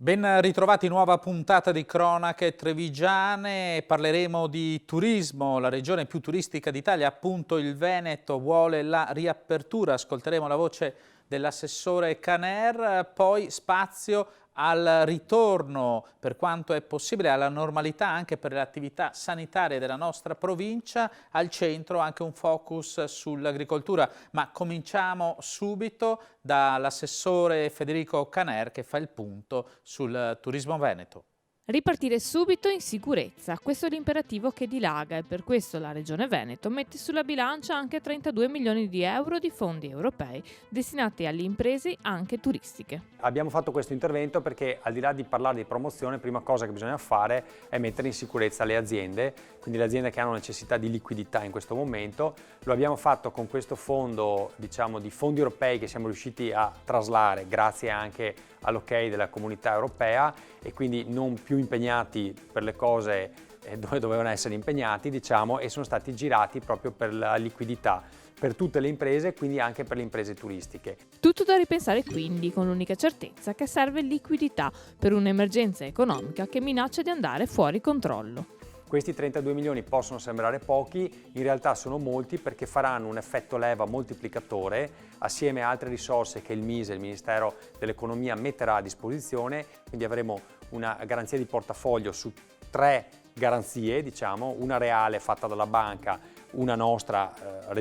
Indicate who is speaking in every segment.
Speaker 1: Ben ritrovati, nuova puntata di Cronache Trevigiane. Parleremo di turismo. La regione più turistica d'Italia, appunto il Veneto, vuole la riapertura. Ascolteremo la voce dell'assessore Caner, poi spazio al ritorno, per quanto è possibile, alla normalità anche per le attività sanitarie della nostra provincia. Al centro anche un focus sull'agricoltura, ma cominciamo subito dall'assessore Federico Caner che fa il punto sul turismo veneto.
Speaker 2: Ripartire subito in sicurezza, questo è l'imperativo che dilaga e per questo la Regione Veneto mette sulla bilancia anche 32 milioni di euro di fondi europei destinati alle imprese anche turistiche.
Speaker 3: Abbiamo fatto questo intervento perché al di là di parlare di promozione, la prima cosa che bisogna fare è mettere in sicurezza le aziende, quindi le aziende che hanno necessità di liquidità in questo momento. Lo abbiamo fatto con questo fondo, diciamo, di fondi europei che siamo riusciti a traslare grazie anche all'ok della Comunità Europea e quindi non più impegnati per le cose dove dovevano essere impegnati, diciamo, e sono stati girati proprio per la liquidità per tutte le imprese, quindi anche per le imprese turistiche.
Speaker 2: Tutto da ripensare quindi, con l'unica certezza che serve liquidità per un'emergenza economica che minaccia di andare fuori controllo.
Speaker 3: Questi 32 milioni possono sembrare pochi, in realtà sono molti perché faranno un effetto leva moltiplicatore assieme a altre risorse che il MISE, il Ministero dell'Economia, metterà a disposizione, quindi avremo una garanzia di portafoglio su 3 garanzie, diciamo, una reale fatta dalla banca, una nostra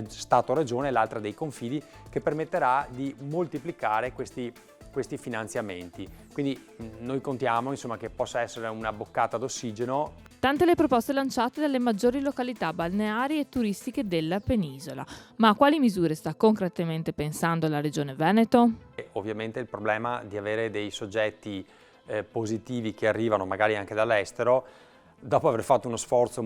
Speaker 3: Stato-Regione e l'altra dei confidi, che permetterà di moltiplicare questi finanziamenti. Quindi noi contiamo, insomma, che possa essere una boccata d'ossigeno.
Speaker 2: Tante le proposte lanciate dalle maggiori località balneari e turistiche della penisola. Ma a quali misure sta concretamente pensando la Regione Veneto?
Speaker 3: Ovviamente il problema di avere dei soggetti positivi che arrivano magari anche dall'estero, dopo aver fatto uno sforzo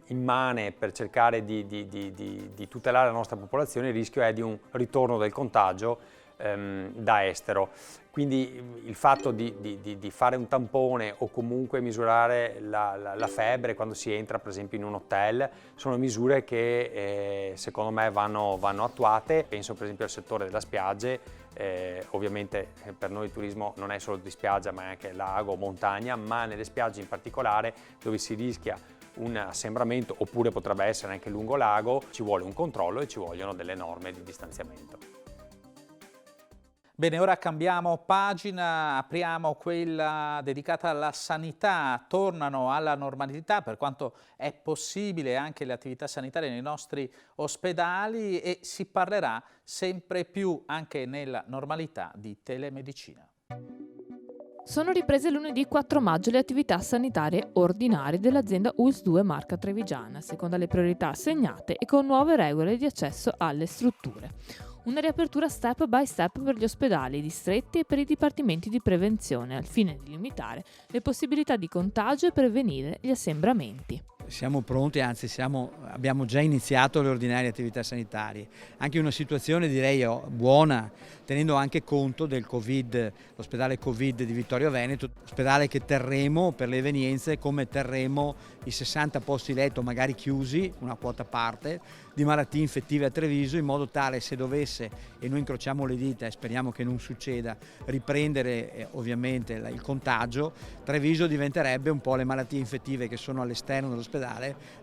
Speaker 3: immane per cercare di tutelare la nostra popolazione, il rischio è di un ritorno del contagio da estero. Quindi il fatto di fare un tampone o comunque misurare la febbre quando si entra per esempio in un hotel sono misure che secondo me vanno attuate. Penso per esempio al settore delle spiagge, ovviamente per noi il turismo non è solo di spiaggia ma è anche lago, montagna, ma nelle spiagge in particolare dove si rischia un assembramento oppure potrebbe essere anche lungo lago, ci vuole un controllo e ci vogliono delle norme di distanziamento.
Speaker 1: Bene, ora cambiamo pagina, apriamo quella dedicata alla sanità. Tornano alla normalità per quanto è possibile anche le attività sanitarie nei nostri ospedali e si parlerà sempre più anche nella normalità di telemedicina.
Speaker 2: Sono riprese lunedì 4 maggio le attività sanitarie ordinarie dell'azienda ULSS 2 Marca Trevigiana, secondo le priorità assegnate e con nuove regole di accesso alle strutture. Una riapertura step by step per gli ospedali, i distretti e per i dipartimenti di prevenzione, al fine di limitare le possibilità di contagio e prevenire gli assembramenti.
Speaker 4: Siamo pronti, anzi abbiamo già iniziato le ordinarie attività sanitarie, anche in una situazione direi buona, tenendo anche conto del Covid, l'ospedale Covid di Vittorio Veneto, ospedale che terremo per le evenienze come terremo i 60 posti letto magari chiusi, una quota parte, di malattie infettive a Treviso, in modo tale se dovesse, e noi incrociamo le dita e speriamo che non succeda, riprendere ovviamente il contagio, Treviso diventerebbe un po' le malattie infettive che sono all'esterno dell'ospedale,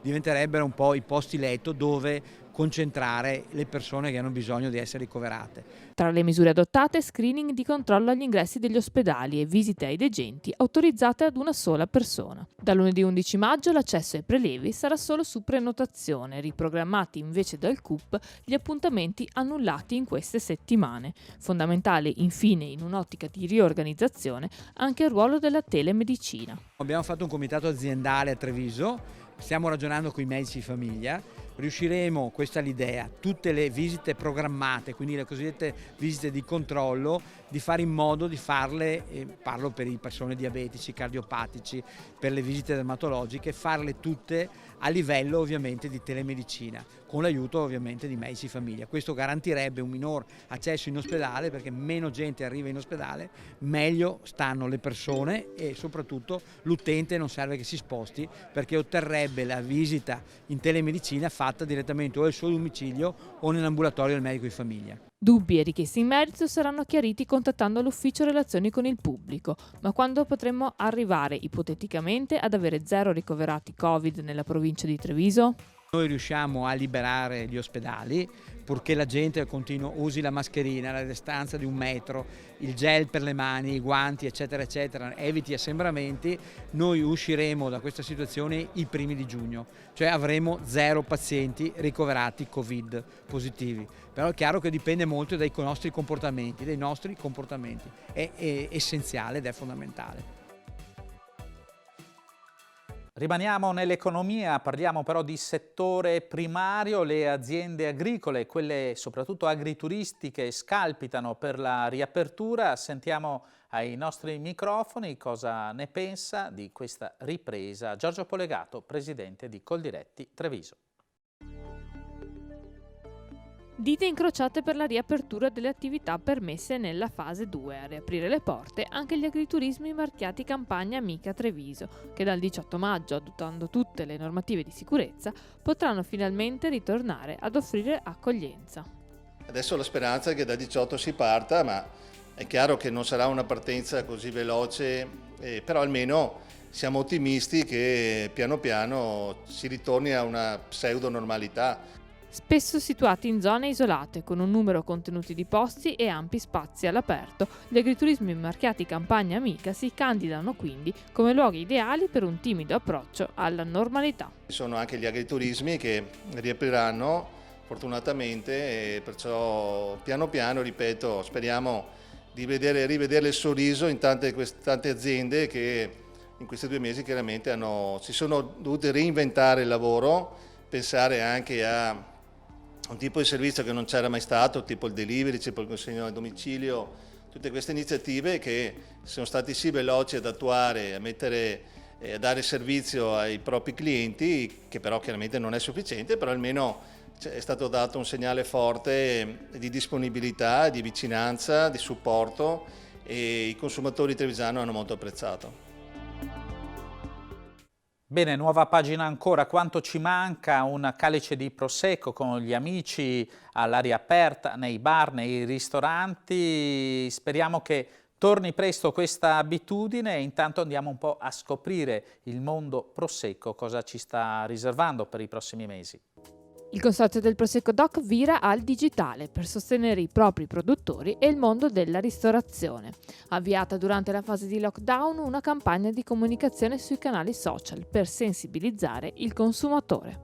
Speaker 4: diventerebbero un po' i posti letto dove concentrare le persone che hanno bisogno di essere ricoverate.
Speaker 2: Tra le misure adottate, screening di controllo agli ingressi degli ospedali e visite ai degenti autorizzate ad una sola persona. Da lunedì 11 maggio l'accesso ai prelevi sarà solo su prenotazione, riprogrammati invece dal CUP gli appuntamenti annullati in queste settimane. Fondamentale infine in un'ottica di riorganizzazione anche il ruolo della telemedicina.
Speaker 4: Abbiamo fatto un comitato aziendale a Treviso, stiamo ragionando con i medici di famiglia. Riusciremo, questa è l'idea, tutte le visite programmate, quindi le cosiddette visite di controllo, di fare in modo di farle, parlo per le persone diabetici, cardiopatici, per le visite dermatologiche, farle tutte a livello ovviamente di telemedicina, con l'aiuto ovviamente di medici di famiglia. Questo garantirebbe un minor accesso in ospedale perché meno gente arriva in ospedale, meglio stanno le persone e soprattutto l'utente non serve che si sposti perché otterrebbe la visita in telemedicina fatta fatta direttamente o al suo domicilio o nell'ambulatorio del medico di famiglia.
Speaker 2: Dubbi e richieste in merito saranno chiariti contattando l'ufficio relazioni con il pubblico, ma quando potremmo arrivare ipoteticamente ad avere 0 ricoverati Covid nella provincia di Treviso?
Speaker 4: Noi riusciamo a liberare gli ospedali purché la gente usi la mascherina, la distanza di 1 metro, il gel per le mani, i guanti eccetera eccetera, eviti assembramenti. Noi usciremo da questa situazione i primi di giugno, cioè avremo 0 pazienti ricoverati Covid positivi. Però è chiaro che dipende molto dai nostri comportamenti, è essenziale ed è fondamentale.
Speaker 1: Rimaniamo nell'economia, parliamo però di settore primario. Le aziende agricole, quelle soprattutto agrituristiche, scalpitano per la riapertura. Sentiamo ai nostri microfoni cosa ne pensa di questa ripresa Giorgio Polegato, presidente di Coldiretti Treviso.
Speaker 2: Dita incrociate per la riapertura delle attività permesse nella fase 2. A riaprire le porte anche gli agriturismi marchiati Campagna Amica Treviso, che dal 18 maggio, adottando tutte le normative di sicurezza, potranno finalmente ritornare ad offrire accoglienza.
Speaker 5: Adesso la speranza è che da 18 si parta, ma è chiaro che non sarà una partenza così veloce, però almeno siamo ottimisti che piano piano si ritorni a una pseudo normalità.
Speaker 2: Spesso situati in zone isolate, con un numero contenuti di posti e ampi spazi all'aperto, gli agriturismi marchiati Campagna Amica si candidano quindi come luoghi ideali per un timido approccio alla normalità.
Speaker 5: Ci sono anche gli agriturismi che riapriranno fortunatamente e perciò piano piano, ripeto, speriamo di rivedere il sorriso in tante aziende che in questi 2 mesi chiaramente si sono dovute reinventare il lavoro, pensare anche a un tipo di servizio che non c'era mai stato, tipo il delivery, tipo il consegno a domicilio, tutte queste iniziative che sono stati sì veloci ad attuare, a dare servizio ai propri clienti, che però chiaramente non è sufficiente, però almeno è stato dato un segnale forte di disponibilità, di vicinanza, di supporto e i consumatori trevisani hanno molto apprezzato.
Speaker 1: Bene, nuova pagina ancora. Quanto ci manca un calice di prosecco con gli amici all'aria aperta, nei bar, nei ristoranti. Speriamo che torni presto questa abitudine e intanto andiamo un po' a scoprire il mondo prosecco, cosa ci sta riservando per i prossimi mesi.
Speaker 2: Il consorzio del Prosecco Doc vira al digitale per sostenere i propri produttori e il mondo della ristorazione. Avviata durante la fase di lockdown una campagna di comunicazione sui canali social per sensibilizzare il consumatore.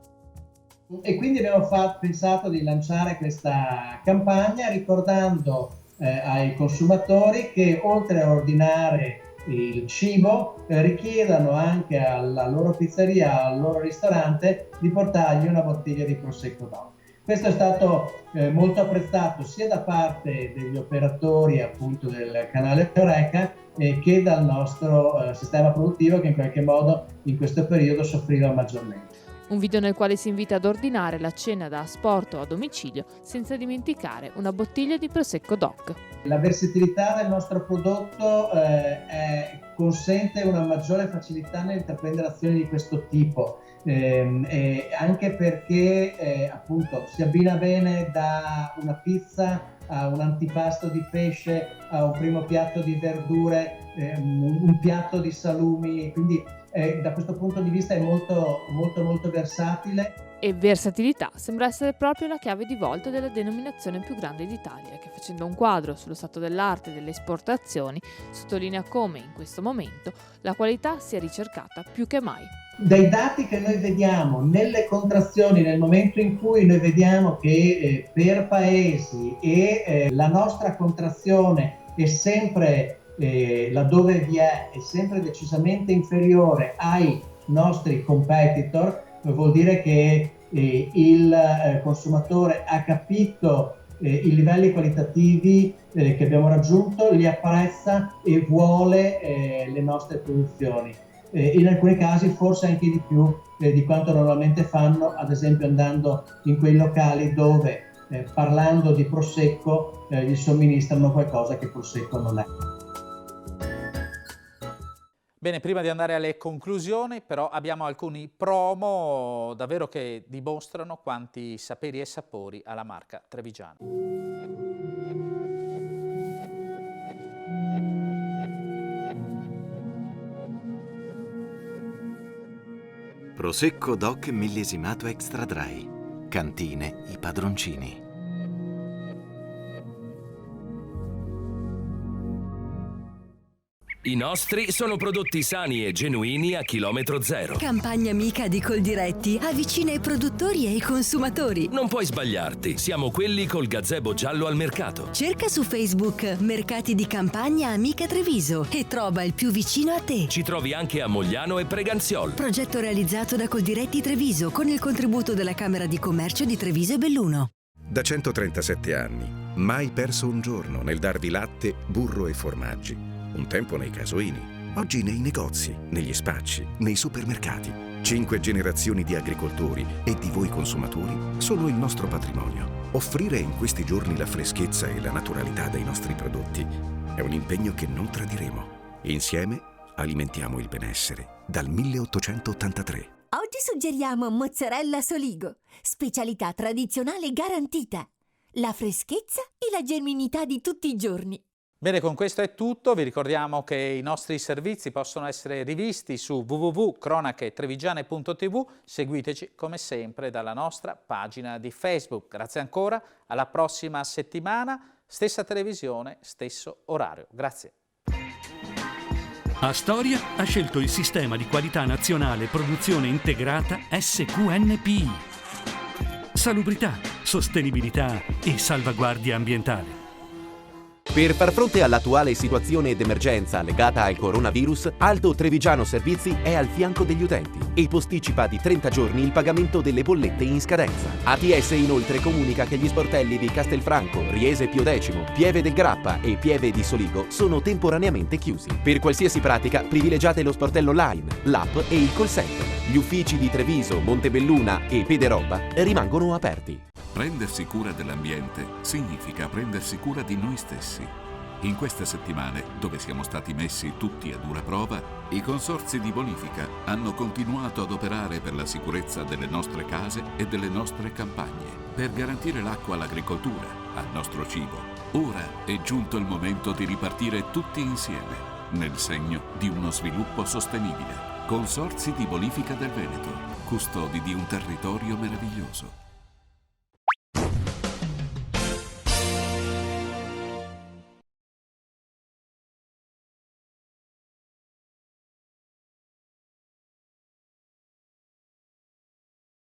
Speaker 6: E quindi abbiamo pensato di lanciare questa campagna ricordando ai consumatori che oltre a ordinare il cibo richiedano anche alla loro pizzeria, al loro ristorante di portargli una bottiglia di Prosecco Doc. Questo è stato molto apprezzato sia da parte degli operatori appunto del canale Horeca che dal nostro sistema produttivo che in qualche modo in questo periodo soffriva maggiormente.
Speaker 2: Un video nel quale si invita ad ordinare la cena da asporto a domicilio senza dimenticare una bottiglia di Prosecco Doc.
Speaker 6: La versatilità del nostro prodotto consente una maggiore facilità nell'intraprendere azioni di questo tipo, anche perché appunto si abbina bene da una pizza a un antipasto di pesce, a un primo piatto di verdure, un piatto di salumi, quindi da questo punto di vista è molto versatile.
Speaker 2: E versatilità sembra essere proprio la chiave di volta della denominazione più grande d'Italia, che facendo un quadro sullo stato dell'arte delle esportazioni sottolinea come in questo momento la qualità sia ricercata più che mai.
Speaker 6: Dai dati che noi vediamo nelle contrazioni, nel momento in cui noi vediamo che per paesi la nostra contrazione è sempre laddove vi è sempre decisamente inferiore ai nostri competitor, vuol dire che il consumatore ha capito i livelli qualitativi che abbiamo raggiunto, li apprezza e vuole le nostre produzioni. In alcuni casi forse anche di più di quanto normalmente fanno, ad esempio andando in quei locali dove parlando di prosecco gli somministrano qualcosa che prosecco non è.
Speaker 1: Bene, prima di andare alle conclusioni, però abbiamo alcuni promo davvero che dimostrano quanti saperi e sapori ha la marca Trevigiana.
Speaker 7: Prosecco DOC millesimato extra dry. Cantine I Padroncini.
Speaker 8: I nostri sono prodotti sani e genuini a chilometro zero.
Speaker 9: Campagna amica di Coldiretti avvicina i produttori e i consumatori.
Speaker 8: Non puoi sbagliarti, siamo quelli col gazebo giallo al mercato.
Speaker 9: Cerca su Facebook Mercati di Campagna Amica Treviso e trova il più vicino a te.
Speaker 8: Ci trovi anche a Mogliano e Preganziol.
Speaker 9: Progetto realizzato da Coldiretti Treviso con il contributo della Camera di Commercio di Treviso e Belluno.
Speaker 10: Da 137 anni, mai perso un giorno nel darvi latte, burro e formaggi. Un tempo nei casoini, oggi nei negozi, negli spacci, nei supermercati. 5 generazioni di agricoltori e di voi consumatori sono il nostro patrimonio. Offrire in questi giorni la freschezza e la naturalità dei nostri prodotti è un impegno che non tradiremo. Insieme alimentiamo il benessere dal 1883.
Speaker 11: Oggi suggeriamo mozzarella Soligo, specialità tradizionale garantita. La freschezza e la genuinità di tutti i giorni.
Speaker 1: Bene, con questo è tutto. Vi ricordiamo che i nostri servizi possono essere rivisti su www.cronachetrevigiane.tv. Seguiteci come sempre dalla nostra pagina di Facebook. Grazie ancora, alla prossima settimana, stessa televisione, stesso orario. Grazie.
Speaker 12: Astoria ha scelto il sistema di qualità nazionale produzione integrata SQNPI. Salubrità, sostenibilità e salvaguardia ambientale.
Speaker 13: Per far fronte all'attuale situazione d'emergenza legata al coronavirus, Alto Trevigiano Servizi è al fianco degli utenti e posticipa di 30 giorni il pagamento delle bollette in scadenza. ATS inoltre comunica che gli sportelli di Castelfranco, Riese Pio X, Pieve del Grappa e Pieve di Soligo sono temporaneamente chiusi. Per qualsiasi pratica privilegiate lo sportello online, l'app e il call center. Gli uffici di Treviso, Montebelluna e Pederobba rimangono aperti.
Speaker 14: Prendersi cura dell'ambiente significa prendersi cura di noi stessi. In queste settimane, dove siamo stati messi tutti a dura prova, i consorzi di bonifica hanno continuato ad operare per la sicurezza delle nostre case e delle nostre campagne, per garantire l'acqua all'agricoltura, al nostro cibo. Ora è giunto il momento di ripartire tutti insieme, nel segno di uno sviluppo sostenibile. Consorzi di bonifica del Veneto, custodi di un territorio meraviglioso.